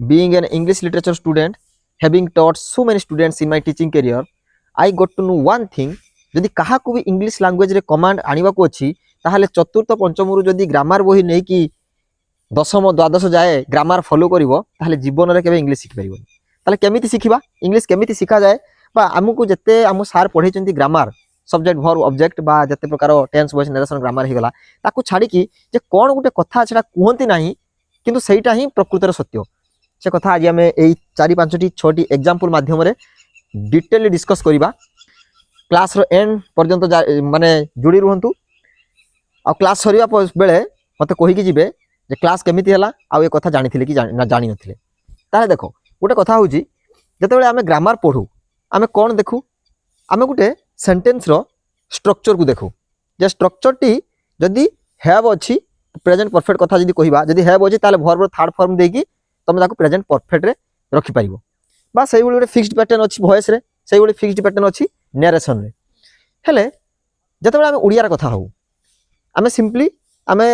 being an English literature student, having taught so many students in my teaching career, I got to know one thing. যদি কাহাকু भी English language रे command आनिबाकू अछि ताहाले चतुर्थ पंचम रु जदी ग्रामर बही नै कि दशम द्वादश जाए ग्रामर फॉलो करिवो ताहाले जीवन रे केबे इंग्लिश शिखि परिबो ताहाले केमिति शिखिबा इंग्लिश केमिति शिखा जाए बा हमकु जते हम सार पढै चंती ग्रामर सब्जेक्ट वर्ब ऑब्जेक्ट बा जते प्रकार टेंस वॉइस नरेशन ग्रामर हे गला ताकू छाडी कि जे कोन गुटे कथा छडा कुहंती नाही किंतु सेटा ही प्रकृतर सत्य से कथा आज आम यही 4-5 6 एग्जांपल माध्यम रे डिटेल डिस्कस करिबा क्लास रो एंड पर्यंत माने जुड़ी रुहंतु आ क्लास सरिया बेले मते कहि कि जिवे जे क्लास केमिति हला आ ए कथा जानिथिले कि ना जानि नथिले ताले देखो गोटे कथा होउची जते बेले आमे ग्रामर पढू आमे कोन देखू आमे गोटे सेंटेंस रो स्ट्रक्चर को देखू जे स्ट्रक्चर टी जदी हैव अछि प्रेजेंट परफेक्ट कथा जदी कहिबा जदी हैव अछि ताले वर्ब रो थर्ड फॉर्म देकी तुम ताको प्रेजेंट परफेक्ट रे रखि परिबो बा सेही गोटे फिक्स्ड पैटर्न अछि वॉइस रे सेही गोटे फिक्स्ड पैटर्न अछि नरेशन रे हेले जते बेले आमे उड़िया कथा हो आमे सिंपली आमे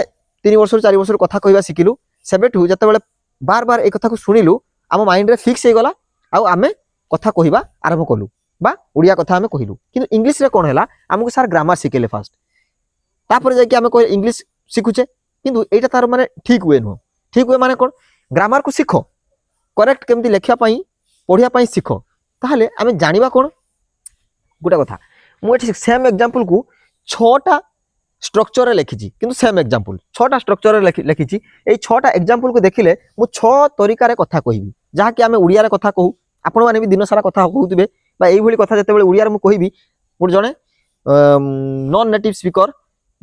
3 वर्ष 4 वर्ष कथा कहिबा सिकिलु सेबेठु जते बेले बार बार ए कथा को सुनिलु आम माइंड रे फिक्स हे गला आ आमे कथा कहिबा आरंभ कलु बा उड़िया कथा आमे कहिलु किंतु इंग्लिश रे कोन हैला हमकु सार ग्रामर सिकेले फास्ट तापर जाय कि आमे कोइ इंग्लिश सिखुचे किंतु एटा तार माने ठीक वे नो ठीक वे माने कोन ग्रामर को सिखो करेक्ट केमती लेखिया पई पढिया पई सिखो ताहले आमे जानिबा कोन गुटा कथा मु एठी सेम एग्जांपल को 6टा स्ट्रक्चर रे लिखिची किंतु सेम एग्जांपल 6टा स्ट्रक्चर रे लिखिची एई 6टा एग्जांपल को देखिले मु 6 तरीका रे कथा कहिबी जहा कि आमे उड़िया रे कथा कहू आपण माने भी दिन सारा कथा कहउतबे बा एई भली कथा जते बेले उड़िया रे मु कहिबी मोर जने नॉन नेटिव स्पीकर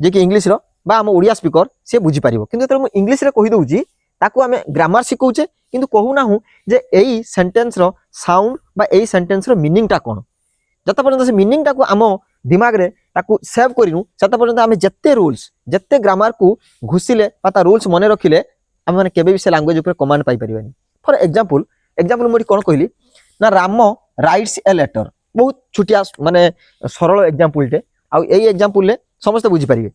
जे कि इंग्लिश रो बा हम उड़िया स्पीकर से बुझी परिबो किंतु जते मु इंग्लिश रे कहि दउची ताकू आमे ग्रामर सिखौचे किंतु कहू ना हूं जे एई सेंटेंस रो साउंड बा एई सेंटेंस रो मीनिंग टा कोन जत पर्यंत से मीनिंग टा को आम दिमाग रे ताकू सेव करिनु सत पर्यंत आमे जत्ते रूल्स जत्ते ग्रामर को घुसिले बा ता रूल्स मने रखिले आमे माने केबे भी से लैंग्वेज ऊपर कमांड पाई परिबानी फॉर एग्जांपल मोटी कोन कहली ना राम राइट्स ए लेटर बहुत छुटिया माने सरल एग्जांपल टे आ एई एग्जांपल ले समस्त बुझी परिबे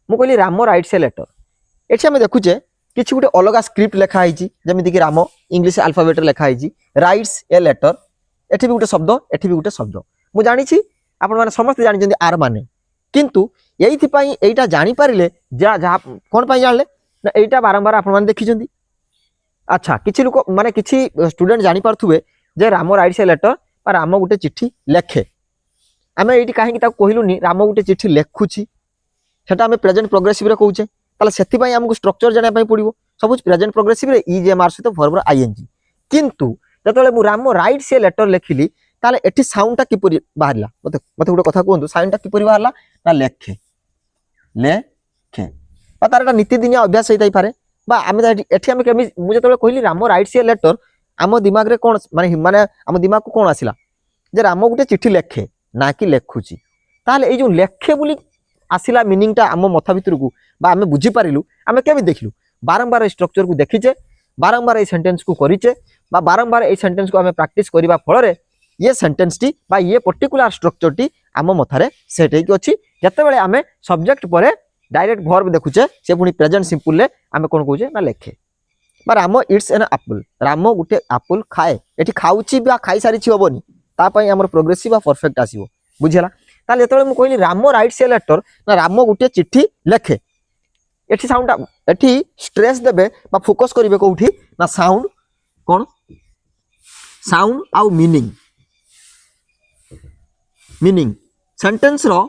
मु कहली राम राइट्स ए लेटर एठी आमे देखुचे किछि गुटे अलगा स्क्रिप्ट लेखा आइची जेमिति कि राम इंग्लिश अल्फाबेट लेखा आइची राइट्स ए लेटर एठी भी गुटे शब्द एठी भी गुटे शब्द मु जानि छी आपण माने समस्त जानि जंदी आर माने किंतु एइथि पई एइटा जानि पारिले जा जा कोन पई जानले ना एइटा बारंबार आपण माने देखि जंदी अच्छा किछि लोक माने किछि स्टूडेंट जानि पारथुबे जे राम राइट्स ए लेटर पर राम गुटे चिट्ठी लेखे आमे एइटी काहे कि ता कहिलुनी राम गुटे चिट्ठी लेखुची सेटा आमे प्रेजेंट प्रोग्रेसिव रे कहउचे ताले सेति पई हमकु स्ट्रक्चर जाने पई पडिबो सबुज प्रेजेंट प्रोग्रेसिव रे ई जे मार सहित वर्ब रो आईएनजी किंतु जतले मु राम राइट्स ए लेटर लेखिली ताले एठी साउंड टा किपरि बाहरला मते गुटे कथा कहंतु साउंड टा किपरि बाहरला ना लेखे तारटा नीतिदिनिया अभ्यास होई पारे बा आमे एठी आमे केमि मु जतले कहली राम राइट्स ए लेटर आम दिमाग रे कोन माने आम दिमाग को कोन आसिला जे राम गुटे चिट्ठी लेखे ना कि लेखुची ताले ए जो लेखे बोली आसिला मीनिंग टा आम मथा भितर को बा आमे बुझी पारिलु आमे केमि देखलु बारंबार ए स्ट्रक्चर को देखिचे बारंबार ए सेंटेंस को करिचे बा बारंबार ए सेंटेंस को आमे प्रैक्टिस करिबा फल रे ये सेंटेंस टी बा ये पर्टिकुलर स्ट्रक्चर टी आम मथारे सेट हेकि अछि जते बेले आमे सब्जेक्ट परे डायरेक्ट वर्ब देखुचे से पुनी प्रेजेंट सिंपल ले आमे कोन कहूचे ना लेखे बा Ram it's an apple Ram Gute Apple खाए एठी खाउची बा खाई सारी छि होबनी ता पई हमर प्रोग्रेसिव बा परफेक्ट आसीबो बुझिला ताले जते मु कहली राम राइट्स ए लेटर ना राम गुटे चिट्ठी लेखे एठी साउंड एठी स्ट्रेस देबे बा फोकस करिवे कोठी ना साउंड कोन साउंड आउ मीनिंग सेंटेंस रो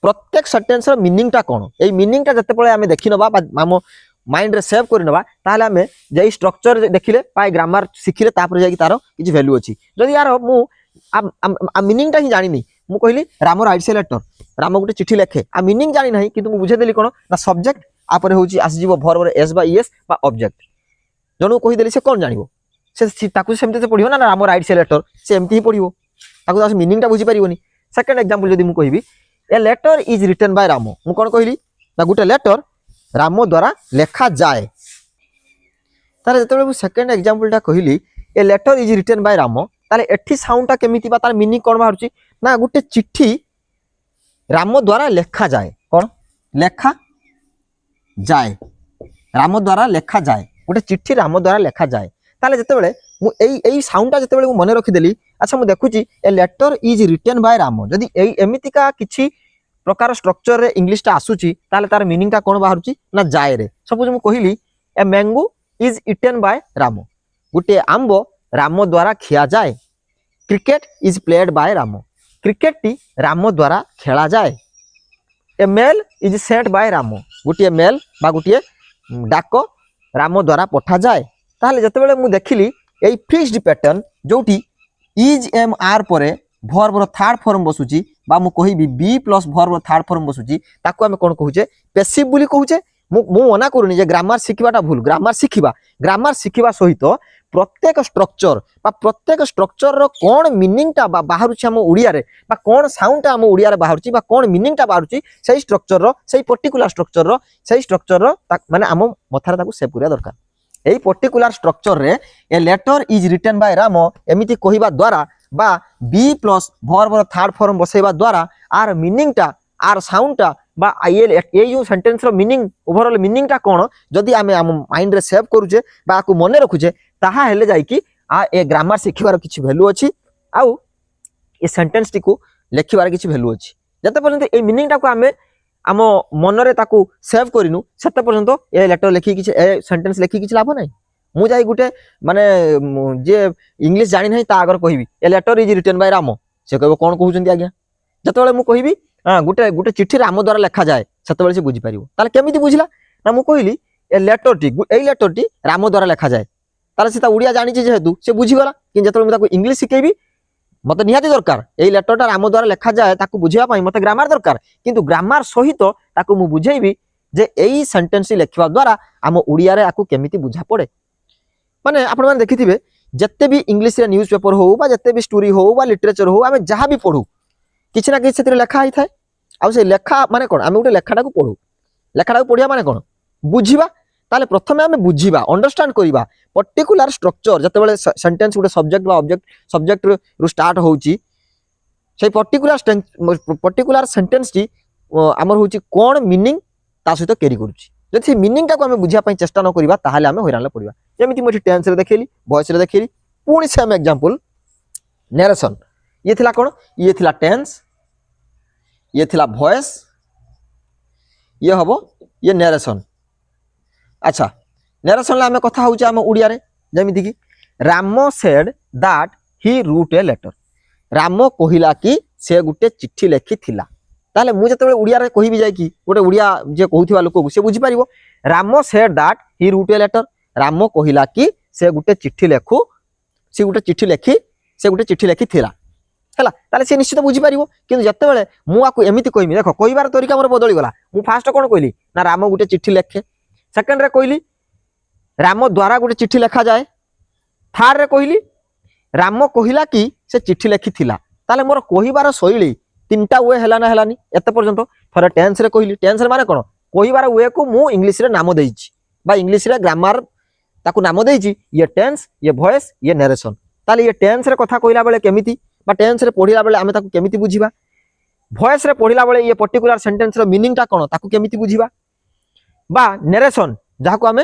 प्रत्येक सेंटेंस रो मीनिंग टा कोन ए मीनिंग टा जते पळे आमे देखिनबा बा हम माइंड रे सेव करिनबा ताले आमे जेई स्ट्रक्चर देखिले पाए ग्रामर सिखिले तापर जाई तारो किछि वैल्यू अछि जदि यार मु आ मीनिंग टा ही जानिनी मु कहली Ram writes a letter Ram गुटे चिट्ठी लेखे आ मीनिंग जानि नाही किंतु मु बुझे देली कोन ना सब्जेक्ट आपर होची आसी जीवो वर्ब रे एस बा ईएस बा ऑब्जेक्ट जनु कहि देली से कोन जानिबो से ताकु सेमते से पढियो ना राम राइट्स ए लेटर से एमती ही पढियो ताकु तास मीनिंग टा बुझी परिबोनी सेकंड एग्जांपल जदि मु कहिबी a letter is written by Ram मु कोन कहली ना गुटे लेटर राम द्वारा लेखा जाए तारे जतबे मु सेकंड एग्जांपल टा कहली a letter is written by Ram ताले एठी साउंड टा केमिति बा तार मीनिंग कोन बाहरुची ना गुटे चिट्ठी राम द्वारा लेखा जाए कोन लेखा जाए राम द्वारा लेखा जाए गोटे चिट्ठी राम द्वारा लेखा जाए ताले जेतेबेले मु एई साउंडटा जेतेबेले मु मने रखिदेली अच्छा मु देखुची a letter is written by Ram जदि एई एमितिका किछि प्रकार स्ट्रक्चर रे इंग्लिश टा आसुची ताले तार मीनिंग टा कोन बाहरुची ना जाय रे सपोज मु कहिली a mango is eaten by Ram गुटे आंबो राम द्वारा खिया जाए cricket is played by Ram cricket टी राम द्वारा खेला जाए a mail is sent by Ram गुटे मेल बा गुटे डाक राम द्वारा पठा जाए ताहले जतेबेले मु देखिली एई फिक्स्ड पैटर्न जोटी इज एम आर परे वर्ब रो थर्ड फॉर्म बसुची बा मु कहिबी बी प्लस वर्ब रो थर्ड फॉर्म बसुची ताको आमे कोन कहूचे पैसिव बुली कहूचे मु मना करूनी जे ग्रामर शिखिबाटा भूल ग्रामर शिखिबा सहित प्रत्येक स्ट्रक्चर बा प्रत्येक स्ट्रक्चर रो कोन मीनिंग टा बाहरुची हम ओडिया रे बा कोन साउंड टा हम ओडिया रे बाहरुची बा कोन मीनिंग टा बाहरुची सेही स्ट्रक्चर रो सेही पर्टिकुलर स्ट्रक्चर रो माने हम मथारे ताको सेव करिया दरकार एही पर्टिकुलर स्ट्रक्चर रे a letter is written by Ram एमिति कहिबा द्वारा बा बी प्लस वर्ब रो थर्ड फॉर्म बसैबा द्वारा आर मीनिंग टा आर साउंड टा बा ये जो सेंटेंस रो मीनिंग ओवरऑल मीनिंग टा कोन जदि आमे हम माइंड रे सेव करूचे बा आकु मने रखुचे ताहा हेले जाई कि आ ए ग्रामर शिखिबार किछि वैल्यू अछि आउ ए सेंटेंस टी को लेखिबार किछि वैल्यू अछि जते पर्यंत ए मीनिंग टा को आमे आम मन रे ताकू सेव करिनु सेते पर्यंत ए लेटर लेखि किछि ए सेंटेंस लेखि किछि लाभ नै मु जाई गुटे माने जे इंग्लिश जानि नै ता आगर कहिबी a letter is written by Ram से कहबो कोन कहउचंती आज्ञा जतबेले मु कहिबी हां गुटे गुटे चिट्ठी राम द्वारा लेखा जाए सेतबेले से बुझी परिबो ताले केमिति बुझिला ना मु कहिली ए लेटर टी राम द्वारा लेखा जाए ताले से ता उड़िया जानि छि जेहेतु से बुझी गला कि जतबेले मु ताको इंग्लिश सिकेबी मते निहाती दरकार एई लेटरटा राम द्वारा लेखा जाए ताकू बुझिया पाई मते ग्रामर दरकार किंतु ग्रामर सहित ताकू मु बुझेइबी जे एई सेंटेंस लेखिबा द्वारा आम उड़िया रे आकू केमिति बुझा पड़े माने आपण माने देखिथिबे जत्ते भी इंग्लिश रे न्यूज़ पेपर हो बा जत्ते भी स्टोरी हो बा लिटरेचर हो आमे जहां भी पढू किछ ना किछ सेतिर लेखा आइ थाए आ से लेखा माने कोन आमे उटे लेखाटा को पढू लेखाटा को पढिया माने कोन बुझिबा ताले प्रथमे आमे बुझिबा अंडरस्टैंड करिबा पर्टिकुलर स्ट्रक्चर जते बेले सेंटेंस गुटे सब्जेक्ट बा सब्जेक्ट रु स्टार्ट होउची से पर्टिकुलर सेंटेंस टी हमर होउची कोन मीनिंग ता सहित कैरी करूची जति मीनिंग टा को आमे बुझिया पई चेष्टा न करिबा ताहाले आमे हैरान पड़िबा जेमिति मोठी टेंस रे देखैली वॉइस रे देखैली पुणी से हम एग्जांपल नरेशन ये थिला कोन ये थिला टेंस ये थिला वॉइस ये हबो ये नरेशन अच्छा नरेशन ला आमे कथा होउची आमे उड़िया रे जेमिति कि Ram said that he wrote a letter Ram कहिला कि से गुटे चिट्ठी लेखि थिला ताले मु जते उड़िया रे कहि भी जाय कि गोटे उड़िया जे कहउथिबा लोक को से बुझी परिबो Ram said that he wrote a letter Ram कहिला कि से गुटे चिट्ठी लेखु से गुटे चिट्ठी लेखि थिला हला ताले से निश्चित बुझी परिबो किंतु जते बेले मु आकु एमिति कहिमी देखो कहिबार तरीका मोर बदली गला मु फास्ट कोन कहिली ना राम गुटे चिट्ठी लेखे सेकंड रे कहिली राम द्वारा गुटे चिट्ठी लेखा जाए थर्ड रे कहिली राम कहिला कि से चिट्ठी लेखि थिला ताले मोर कहिबार शैली तीनटा वे हला ना हलानी एते पर्यंत थरे टेंस रे कहिली टेंस रे माने कोन कहिबार वे को मु इंग्लिश रे नाम देइछि बा इंग्लिश रे ग्रामर ताकू नाम देइछि ये टेंस ये वॉइस ये नरेशन ताले ये टेंस रे कथा कहिला बेले केमिति बा टेंस रे पढिला बेले आमे ताकू केमिति बुझिबा वॉइस रे पढिला बेले ये पर्टिकुलर सेंटेंस रो मीनिंग टा कोन ताकू केमिति बुझिबा बा नरेशन जाहाको आमे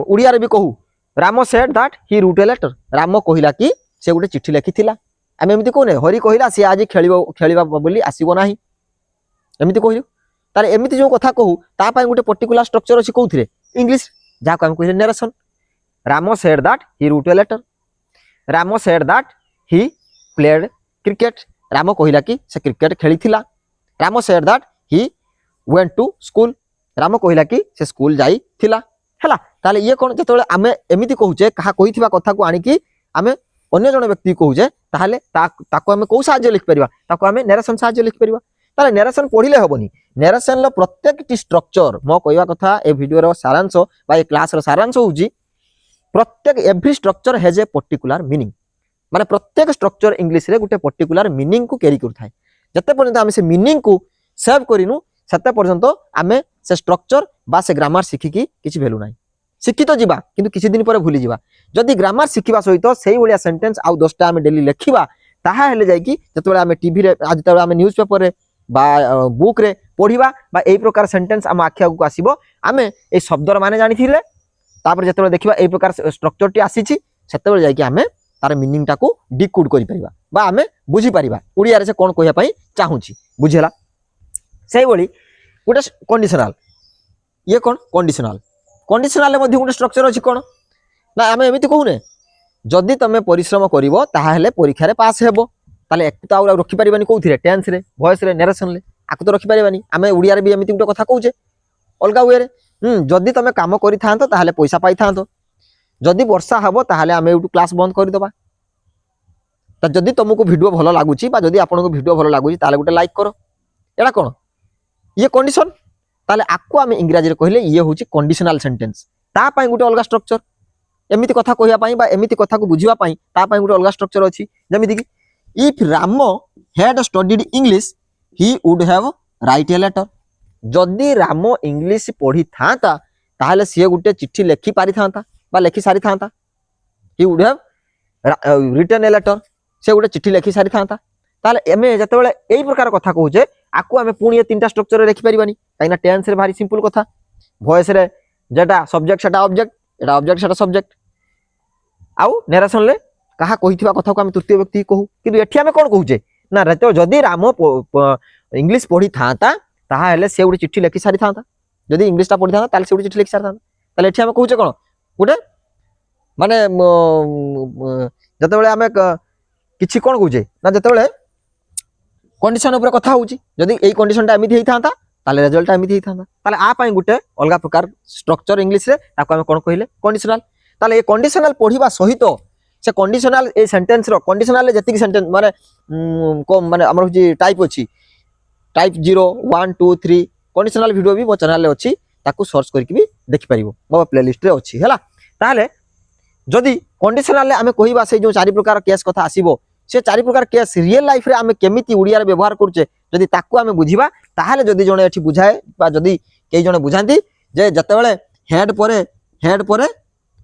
उड़िया रे भी कहू Ram said that he wrote a letter Ram कहिला कि से गुटे चिट्ठी लेखि थिला आमे एमिति कोने हरि कहिला से आज खेलिबा बोली आसीबो नाही एमिति कहिलु तारे एमिति जो कथा कहू ता पय गुटे पर्टिकुलर स्ट्रक्चर अछि कोउथिरे इंग्लिश जाहाको आमे कहिले narration Ram said that he wrote a letter Ram said that he played cricket Ram कहिला कि से क्रिकेट खेली थिला Ram said that he went to school Ram कहिला कि से स्कूल जाई थिला हला ताले ये कोन जतले आमे एमिति कहूचे कहा कहिथिबा कथा को आनी कि आमे अन्य जण व्यक्ति कहूचे ताहाले ताको आमे को साहाय्य लिख परिबा ताको आमे नरेशन साहाय्य लिख परिबा ताले नरेशन पढिले हबनी नरेशन लो प्रत्येक टी स्ट्रक्चर मो कहवा कथा ए वीडियो रो सारांश बा ए क्लास रो सारांश होउची प्रत्येक every structure has a particular meaning माने प्रत्येक स्ट्रक्चर इंग्लिश रे गुटे पर्टिकुलर मीनिंग को कैरी करथाय जते पर्यंत आमे से मीनिंग को सेव करिनु सेते पर्यंत आमे से स्ट्रक्चर बा से ग्रामर शिखि की किछि वैल्यू नाही शिखि तो जिबा किंतु किछि दिन पर भूली जिबा जदि ग्रामर शिखिबा सहित सेही भलिया सेंटेंस आउ 10टा आमे डेली लेखिबा ताहा हेले जाय कि जतबेला आमे टीवी रे आज तबेला आमे न्यूज़ पेपर रे बा बुक रे पढिबा बा एई प्रकार सेंटेंस आम आखिया को आसीबो आमे ए शब्दर माने जानि थिले तापर जेतेबेले देखिबा एई प्रकार स्ट्रक्चर टी आसीछि सेतेबेले जाय कि हमें तार मीनिंग टाको डिकोड करि परिबा बा हमें बुझी परिबा उड़िया रे से कोन कहिया पई चाहूछि बुझिला सेही बोली गोटे कंडीशनल ये कोन कंडीशनल कंडीशनल ले मध्ये गोटे स्ट्रक्चर अछि कोन ना हमें एमिति कहूने जदि तमे परिश्रम करिवो ताहाले परीक्षा रे पास हेबो ताले एक तो आ रखि परिबानी कोउथिरे टेंस रे वॉइस रे नरेशन ले आकु तो रखि परिबानी हमें उड़िया रे भी एमिति गोटे कथा कहूचे अलगा वे रे जदि तमे काम करि थांतो ताहाले पैसा पाई थांतो जदि वर्षा हबो ताहाले हमें एटू क्लास बंद करि दबा त जदि तुमको वीडियो भलो लागुची बा जदि आपनको वीडियो भलो लागुची ताहाले गोटे लाइक करो एडा कोन ये कंडीशन ताले आकु हमें इंग्रजी रे कहले ये होची कंडीशनल सेंटेंस ता पई गोटे अलगा स्ट्रक्चर एमिति कथा कहिया पई बा एमिति कथा को बुझिवा पई ता पई गोटे अलगा स्ट्रक्चर अछि जेमिति कि if Ramo had studied English he would have write a letter जदि रामो इंग्लिश पढ़ी थांता ताहले से गोटे चिट्ठी लिखि पारि थांता बा लिखि सारी थांता he would have written a letter से गोटे चिट्ठी लिखि सारी थांता ताहले एमे जतेबेले एई प्रकार कथा कहूचे आकु हमें पुणी तीनटा स्ट्रक्चर रे लिखि परिबानी काइना टेंस रे भारी सिंपल कथा वॉइस रे जेटा सब्जेक्ट सेटा ऑब्जेक्ट एटा ऑब्जेक्ट सेटा सब्जेक्ट आउ नरेशन ले कहा कहिथिबा कथा को हम तृतीय व्यक्ति कहू किंतु एठी हमें कोन कहूचे ना रेतो जदि रामो इंग्लिश पढ़ी थांता ताहा हेले से गोटे चिट्ठी लिखि सारी थांता जदि इंग्लिश टा पढ़ी थांता ताले से गोटे चिट्ठी लिखि सारी थांता ताले एठी हमें कहूचे कोन गोटे माने जतेबेले हमें किछि कोन कहूचे ना जतेबेले कंडीशन ऊपर कथा होउची जदि एई कंडीशन टा एमिति हेई थांता ताले रिजल्ट एमिति हेई थांता ताले आ पई गोटे अलगा प्रकार स्ट्रक्चर इंग्लिश रे ताको हमें कोन कहिले कंडीशनल ताले ए कंडीशनल पढ़िबा सहित से कंडीशनल ए सेंटेंस रो कंडीशनल जति सेंटेंस माने माने हमर होची टाइप अछि टाइप 0 1 2 3 कंडीशनल वीडियो भी मो चैनल रे अछि ताको सर्च करके भी देखि परिबो मो प्लेलिस्ट रे अछि हैला ताले जदि कंडीशनल हमें कहिबा से जो चारि प्रकार केस कथा आसीबो से चारि प्रकार केस रियल लाइफ रे हमें केमिति उड़िया रे व्यवहार करछे जदि ताको हमें बुझिबा ताहाले जदि जणे एठी बुझाए बा जदि केई जणे बुझांती जे जतेबेले हेड परे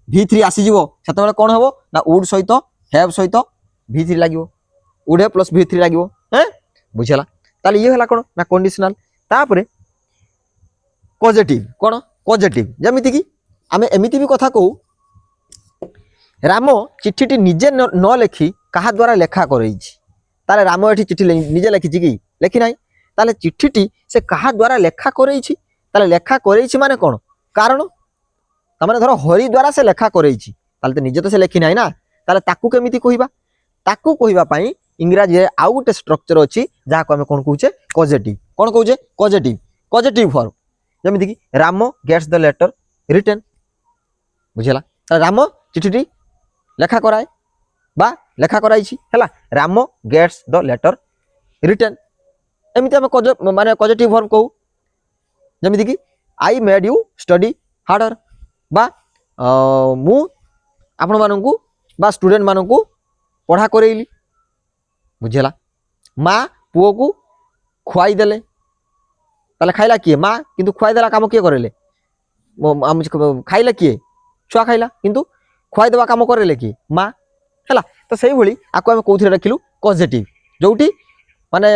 v3 आसी जीवो सेतेबेले कोन हबो ना वुड सहित हैव सहित v3 लागिवो वुड हैव प्लस v3 लागिवो हैं बुझला ताले ये हला कोन ना कंडीशनल तापरे पॉजिटिव कोन पॉजिटिव जेमिति कि हमें एमिति भी कथा कहू रामो चिट्ठीटी निजे न लेखि कहा द्वारा लेखा करैछि ताले रामो एठी चिट्ठी निजे लेखिछि कि लेखि नाही ताले चिट्ठीटी से कहा द्वारा लेखा करैछि ताले लेखा करैछि माने कोन कारण तमाने धरो हरि द्वारा से लेखा करैछि ताले त निजे तो से लेखि नाही ना ताले ताकू केमिति कहिबा ताकू कहिबा पई इंग्रजी रे आउ गोटे स्ट्रक्चर अछि जा को हम कोन कहूचे पॉजिटिव कोन कहूचे पॉजिटिव फॉर्म जेमिति कि रामो गेट्स द लेटर रिटन बुझला ताले रामो चिट्ठीटी लेखा कराए बा लेखा कराइछि हैला रामो गेट्स द लेटर रिटन एमिति हम माने पॉजिटिव फॉर्म कहू जेमिति कि I made you study harder बा मु आपण माननकु बा स्टूडेंट माननकु पढ़ा करेइली बुझला माँ पुओ को खुआई देले ताले खाइला किए माँ किंतु खुआई देला काम किए करेले खाइला किए छुआ खाइला किंतु खुआई देवा काम करेले किए माँ हैला तो सेही भली आको हम कोउथिरे रखिलु पॉजिटिव जोटी माने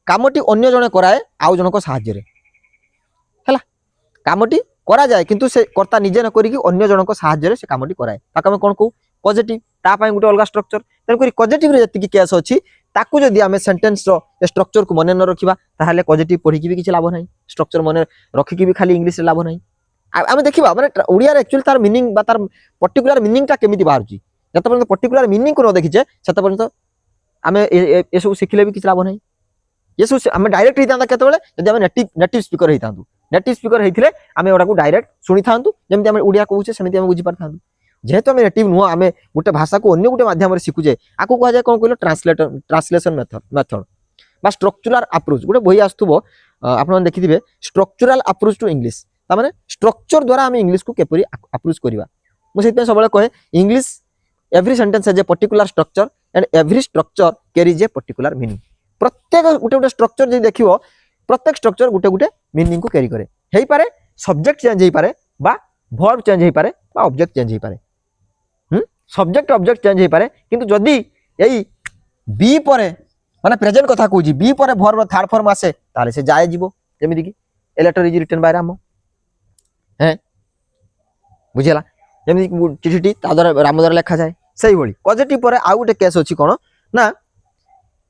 कामटी अन्य जने कराए आउ जनक साहाय्य रे हैला कामटी करा जाए किंतु से कर्ता निजे न करी कि अन्य जनक साहाय्य रे से कामटी कराए ताको हम कोन को पॉजिटिव ता पई गुटे अलगा स्ट्रक्चर तेन करी पॉजिटिव रे जति कि केस अछि ताकू जदि हमें सेंटेंस रो स्ट्रक्चर को मने न रखिबा ताहाले पॉजिटिव पढी कि भी किछ लाभ नाही स्ट्रक्चर मने रखि कि भी खाली इंग्लिश रे लाभ नाही आमे देखिबा माने उड़िया रे एक्चुअली तार मीनिंग बा तार पर्टिकुलर मीनिंग टा केमिति बाहरची जत पर्यंत पर्टिकुलर मीनिंग को न देखिचे सत पर्यंत आमे ए सब सिखले भी किछ लाभ नाही ये सब हमें डायरेक्ट हितांता केतबेले जदि हमें नेटिव स्पीकर हितांतु नेटिव स्पीकर हेथिले हमें ओडा को डायरेक्ट सुनि थांतु जेमति हमें उड़िया कहूचे सेमिति हमें बुझी पार थांतु जेहेतु हमें नेटिव नुह हमें गोटे भाषा को अन्य गोटे माध्यम रे सिखुजे आको कह जाय कोन कहलो ट्रांसलेशन मेथड बा स्ट्रक्चरल अप्रोच गोटे बही आस्तुबो आपण देखिथिबे स्ट्रक्चरल अप्रोच टू इंग्लिश ता माने स्ट्रक्चर द्वारा हमें इंग्लिश को केपरि अप्रोच करिवा मु सेति सबले कहे English every sentence has a particular structure and every structure carries a particular meaning प्रत्येक गोटे गोटे स्ट्रक्चर जे देखिवो प्रत्येक स्ट्रक्चर गोटे गोटे मीनिंग को कैरी करे हेई पारे सब्जेक्ट चेंज हेई पारे बा वर्ब चेंज हेई पारे बा ऑब्जेक्ट चेंज हेई पारे सब्जेक्ट ऑब्जेक्ट चेंज हेई पारे किंतु जदी एई बी परे माने प्रेजेंट कथा कहूजी बी परे वर्ब थर्ड फॉर्म आसे ताले से जाय जीवो जेमिति कि a letter is written by Ram हैं बुझिला ଯେମିତି ଚିଠିଟି ତା ଦ୍ୱାରା ରାମ ଦ୍ୱାରା ଲେଖାଯାଏ ସେଇଭଳି ପଜିଟିଭ ପରେ ଆଉ ଗୋଟେ କେସ୍ ଅଛି କ'ଣ ନା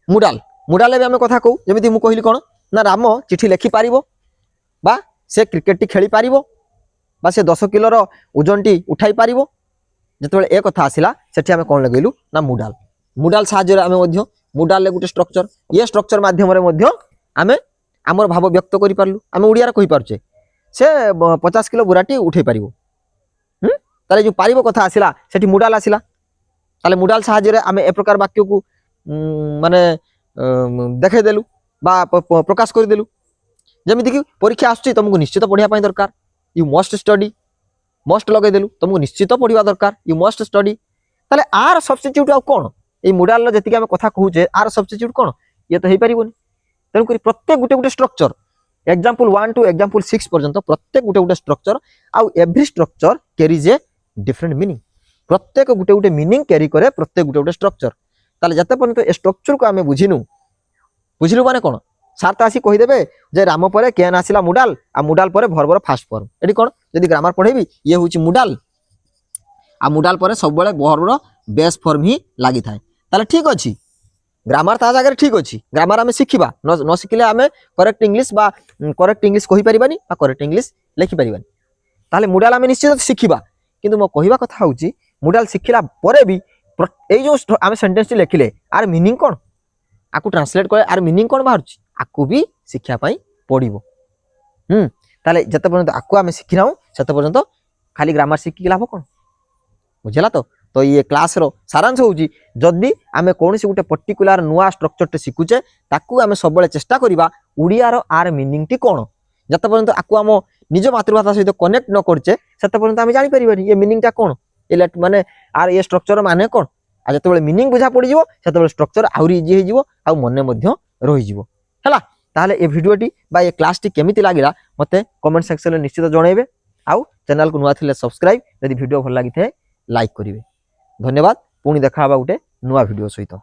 ମୁଡାଲ ମୁଡାଲରେ ବି ଆମେ କଥା କହୁ ଯେମିତି ମୁଁ କହିଲି କ'ଣ ନା ରାମ ଚିଠି ଲେଖିପାରିବ ବା ସେ କ୍ରିକେଟଟି ଖେଳିପାରିବ ବା ସେ 10 କିଲୋର ଓଜନଟି ଉଠାଇ ପାରିବ ଯେତେବେଳେ ଏ କଥା ଆସିଲା ସେଠି ଆମେ କ'ଣ ଲଗେଇଲୁ ନା ମୁଡାଲ ମୁଡାଲ ସାହାଯ୍ୟରେ ଆମେ ମଧ୍ୟ ମୁଡାଲରେ ଗୋଟେ ଷ୍ଟ୍ରକ୍ଚର ଏ ଷ୍ଟ୍ରକ୍ଚର ମାଧ୍ୟମରେ ମଧ୍ୟ ଆମେ ଆମର ଭାବ ବ୍ୟକ୍ତ କରିପାରିଲୁ ଆମେ ଓଡ଼ିଆରେ କହିପାରୁଛେ ସେ 50 କିଲୋ ବୁରାଟି ଉଠାଇ ପାରିବ ତାହେଲେ ଯେଉଁ ପାରିବ କଥା ଆସିଲା ସେଠି ମୁଡାଲ ଆସିଲା ତାହେଲେ ମୁଡାଲ ସାହାଯ୍ୟରେ ଆମେ ଏ ପ୍ରକାର ବାକ୍ୟକୁ ମାନେ ଦେଖାଇଦେଲୁ ବା ପ୍ରକାଶ କରିଦେଲୁ ଯେମିତିକି ପରୀକ୍ଷା ଆସୁଛି ତୁମକୁ ନିଶ୍ଚିତ ପଢ଼ିବା ପାଇଁ ଦରକାର ୟୁ ମଷ୍ଟ ଷ୍ଟଡି ମଷ୍ଟ ଲଗେଇଦେଲୁ ତୁମକୁ ନିଶ୍ଚିତ ପଢ଼ିବା ଦରକାର ୟୁ ମଷ୍ଟ ଷ୍ଟଡି ତାହେଲେ ଆର ସବଷ୍ଟିଚ୍ୟୁଟ୍ ଆଉ କ'ଣ এই মোডালର ଯେତିକି ଆମେ କଥା କହୁଛେ ଆର ସବଷ୍ଟିଚ୍ୟୁଟ୍ କ'ଣ ଇଏ ତ ହେଇପାରିବନି ତେଣୁକରି ପ୍ରତ୍ୟେକ ଗୋଟେ ଗୋଟେ ଷ୍ଟ୍ରକ୍ଚର ଏକ୍ଜାମ୍ପଲ୍ 1 ଟୁ ଏକ୍ଜାମ୍ପଲ୍ 6 ପର୍ଯ୍ୟନ୍ତ ପ୍ରତ୍ୟେକ ଗୋଟେ ଗୋଟେ ଷ୍ଟ୍ରକ୍ଚର ଆଉ ଏଭ୍ରି ଷ୍ଟ୍ରକ୍ଚର କ୍ୟାରିଜ୍ ଏ ডিফরেন্ট মিনিং প্রত্যেক গোটে গোটে মিনিং ক্যারি করে প্রত্যেক গোটে গোটে স্ট্রকচর তাহলে যেতে পর্যন্ত এ স্ট্রকচরকে আমি বুঝিনু বুঝলু মানে কোণ সার তো আসি কহিদেবে যে রাম পরে কেন আসিলা মুডাল আর মুডাল পরে ভর্বর ফার্স্ট ফর্ম এটি কোণ যদি গ্রামার পড়াইবি ইয়ে হচ্ছে মুডাল আর মুডাল পরে সবুলে ভর্বর বেস ফর্ম হি লাগি থাকে তাহলে ঠিক আছে গ্রামার তা জায়গায় ঠিক আছে গ্রামার আমি শিখিবা ন শিখিলে আমি করেক্ট ইংলিশ বা করেক্ট ইংলিশ কহিপারিবানি বা করেক্ট ইংলিশ লেখিপারিবানি তাহলে মুডাল আমি নিশ্চিত শিখিবা কিন্তু মো কহিবা কথা হচ্ছে মুডাল শিখিলা পরে भी এই যে আমি সেন্টেন্সটি লেখিলে আর মিনিং কোণ আকু ট্রান্সলেট করে আর মিনিং কোণ বাহারুছি আকু भी শিক্ষা পাই পড়িব তাহলে যেতে পর্যন্ত আকু আমি শিখি নাও সেতে পর্যন্ত খালি গ্রামার শিখি লাভ কোণ বুঝলা তো ये क्लास रो सारांश होउची जदि आमे कोनसी गुटे पर्टिकुलर नुआ स्ट्रक्चर टे सिखुचे ताकू आमे सबले चेष्टा करिबा उड़िया रो आर मीनिंग टी कोन जते पर्यंत आकु आम निज मातृभाषा सहित कनेक्ट न करचे सेते पर्यंत आमे जानि परिबानी ये मीनिंग टा कोन ए माने आर ये स्ट्रक्चर माने कोन आ जते बेले मीनिंग बुझा पड़ी जिवो सेते बेले स्ट्रक्चर आउरी इजी हे जिवो आ मने मध्य रहि जिवो हला ताहले ए भिडियोटी बा ये क्लास टी केमिति लागिला मते कमेंट सेक्शन में निश्चित जणाइबे आउ चैनल को नुआ थिले सब्सक्राइब यदि वीडियो भल लागि थे लाइक करिवे धन्यवाद पुणी देखा गोटे नुआ वीडियो सहित।